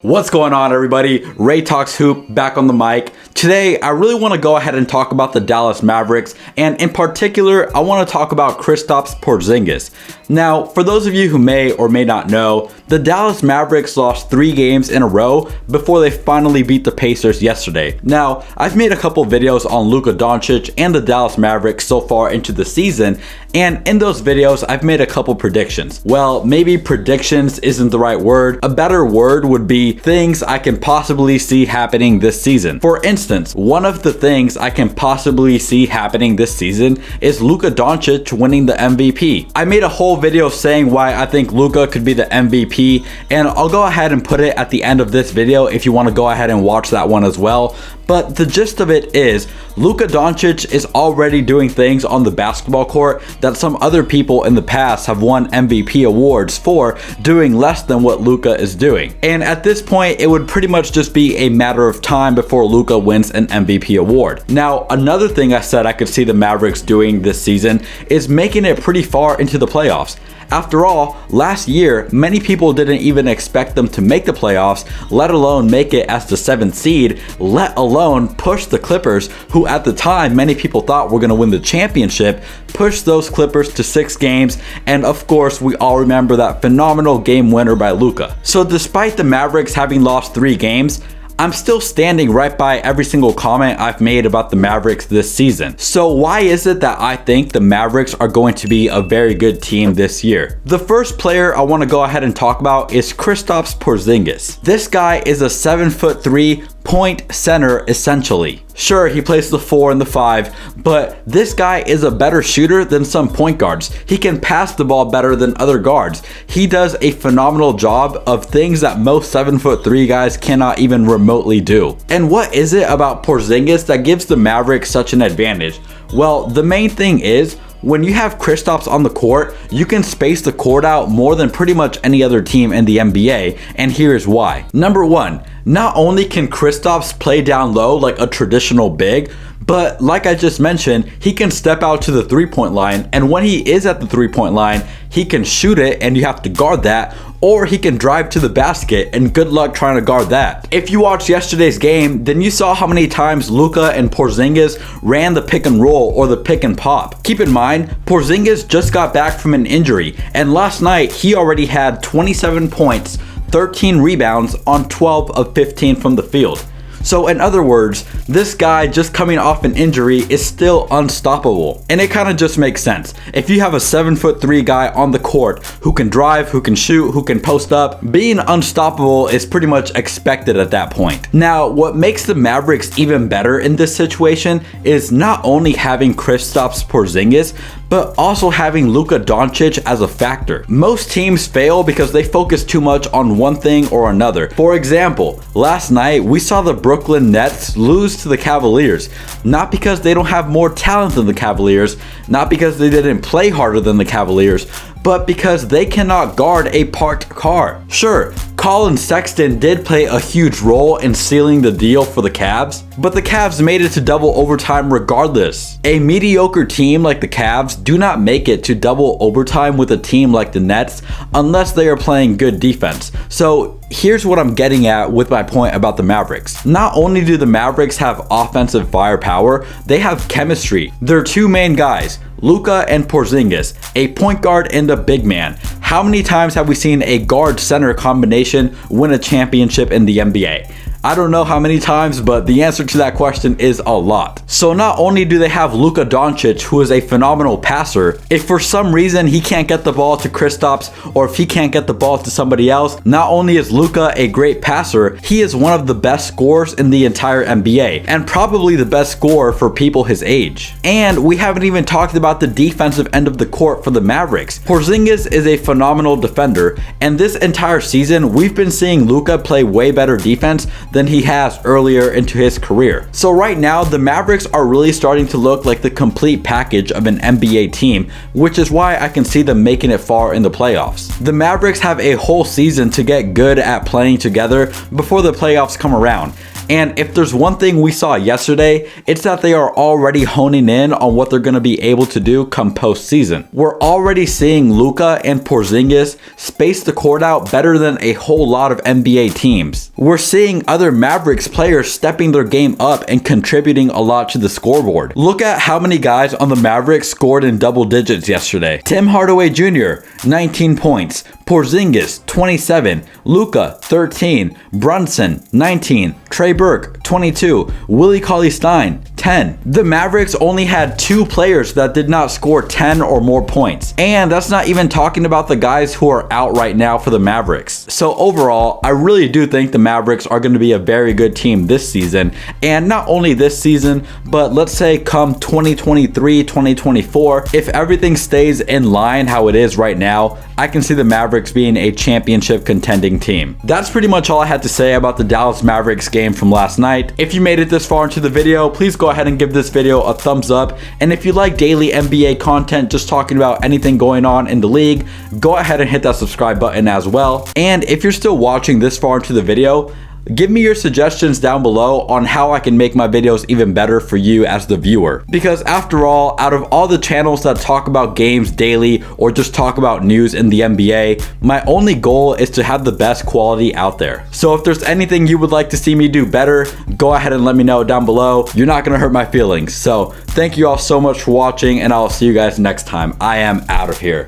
What's going on, everybody? Ray Talks Hoop back on the mic. Today, I really want to go ahead and talk about the Dallas Mavericks, and in particular, I want to talk about Kristaps Porzingis. Now, for those of you who may or may not know, the Dallas Mavericks lost 3 games in a row before they finally beat the Pacers yesterday. Now, I've made a couple videos on Luka Doncic and the Dallas Mavericks so far into the season, and in those videos, I've made a couple predictions. Well, maybe predictions isn't the right word. A better word would be things I can possibly see happening this season. For instance, one of the things I can possibly see happening this season is Luka Doncic winning the MVP. I made a whole video saying why I think Luka could be the MVP, and I'll go ahead and put it at the end of this video if you want to go ahead and watch that one as well. But the gist of it is, Luka Doncic is already doing things on the basketball court that some other people in the past have won MVP awards for doing less than what Luka is doing. And at this point, it would pretty much just be a matter of time before Luka wins an MVP award. Now, another thing I said I could see the Mavericks doing this season is making it pretty far into the playoffs. After all, last year, many people didn't even expect them to make the playoffs, let alone make it as the 7th seed, let alone push the Clippers, who at the time many people thought were going to win the championship, push those Clippers to 6 games, and of course, we all remember that phenomenal game winner by Luka. So despite the Mavericks having lost 3 games, I'm still standing right by every single comment I've made about the Mavericks this season. So why is it that I think the Mavericks are going to be a very good team this year? The first player I want to go ahead and talk about is Kristaps Porzingis. This guy is a 7'3" point center essentially. Sure, he plays the 4 and the 5, but this guy is a better shooter than some point guards. He can pass the ball better than other guards. He does a phenomenal job of things that most 7'3" guys cannot even remotely do. And what is it about Porzingis that gives the Mavericks such an advantage? Well, the main thing is, when you have Kristaps on the court, you can space the court out more than pretty much any other team in the NBA, and here's why. Number 1, not only can Kristaps play down low like a traditional big, but like I just mentioned, he can step out to the 3-point line, and when he is at the 3-point line, he can shoot it and you have to guard that, or he can drive to the basket, and good luck trying to guard that. If you watched yesterday's game, then you saw how many times Luka and Porzingis ran the pick and roll or the pick and pop. Keep in mind, Porzingis just got back from an injury, and last night he already had 27 points, 13 rebounds on 12 of 15 from the field. So in other words, this guy just coming off an injury is still unstoppable. And it kind of just makes sense. If you have a 7'3" guy on the court who can drive, who can shoot, who can post up, being unstoppable is pretty much expected at that point. Now, what makes the Mavericks even better in this situation is not only having Kristaps Porzingis, but also having Luka Doncic as a factor. Most teams fail because they focus too much on one thing or another. For example, last night we saw the Brooklyn Nets lose to the Cavaliers, not because they don't have more talent than the Cavaliers, not because they didn't play harder than the Cavaliers, but because they cannot guard a parked car. Sure, Colin Sexton did play a huge role in sealing the deal for the Cavs, but the Cavs made it to double overtime regardless. A mediocre team like the Cavs do not make it to double overtime with a team like the Nets unless they are playing good defense. So here's what I'm getting at with my point about the Mavericks. Not only do the Mavericks have offensive firepower, they have chemistry. Their 2 main guys, Luka and Porzingis, a point guard and a big man. How many times have we seen a guard-center combination win a championship in the NBA? I don't know how many times, but the answer to that question is a lot. So not only do they have Luka Doncic, who is a phenomenal passer, if for some reason he can't get the ball to Kristaps, or if he can't get the ball to somebody else, not only is Luka a great passer, he is one of the best scorers in the entire NBA, and probably the best scorer for people his age. And we haven't even talked about the defensive end of the court for the Mavericks. Porzingis is a phenomenal defender, and this entire season, we've been seeing Luka play way better defense than he has earlier into his career. So right now, the Mavericks are really starting to look like the complete package of an NBA team, which is why I can see them making it far in the playoffs. The Mavericks have a whole season to get good at playing together before the playoffs come around. And if there's one thing we saw yesterday, it's that they are already honing in on what they're going to be able to do come postseason. We're already seeing Luka and Porzingis space the court out better than a whole lot of NBA teams. We're seeing other Mavericks players stepping their game up and contributing a lot to the scoreboard. Look at how many guys on the Mavericks scored in double digits yesterday. Tim Hardaway Jr., 19 points. Porzingis, 27. Luka, 13. Brunson, 19. Trey Burke, 22. Willie Cauley-Stein, 10. The Mavericks only had 2 players that did not score 10 or more points. And that's not even talking about the guys who are out right now for the Mavericks. So overall, I really do think the Mavericks are going to be a very good team this season. And not only this season, but let's say come 2023, 2024, if everything stays in line how it is right now, I can see the Mavericks being a championship contending team. That's pretty much all I had to say about the Dallas Mavericks game from last night. If you made it this far into the video, please go ahead and give this video a thumbs up. And if you like daily NBA content, just talking about anything going on in the league, go ahead and hit that subscribe button as well. And if you're still watching this far into the video, give me your suggestions down below on how I can make my videos even better for you as the viewer. Because after all, out of all the channels that talk about games daily or just talk about news in the NBA, my only goal is to have the best quality out there. So if there's anything you would like to see me do better, go ahead and let me know down below. You're not gonna hurt my feelings. So thank you all so much for watching, and I'll see you guys next time. I am out of here.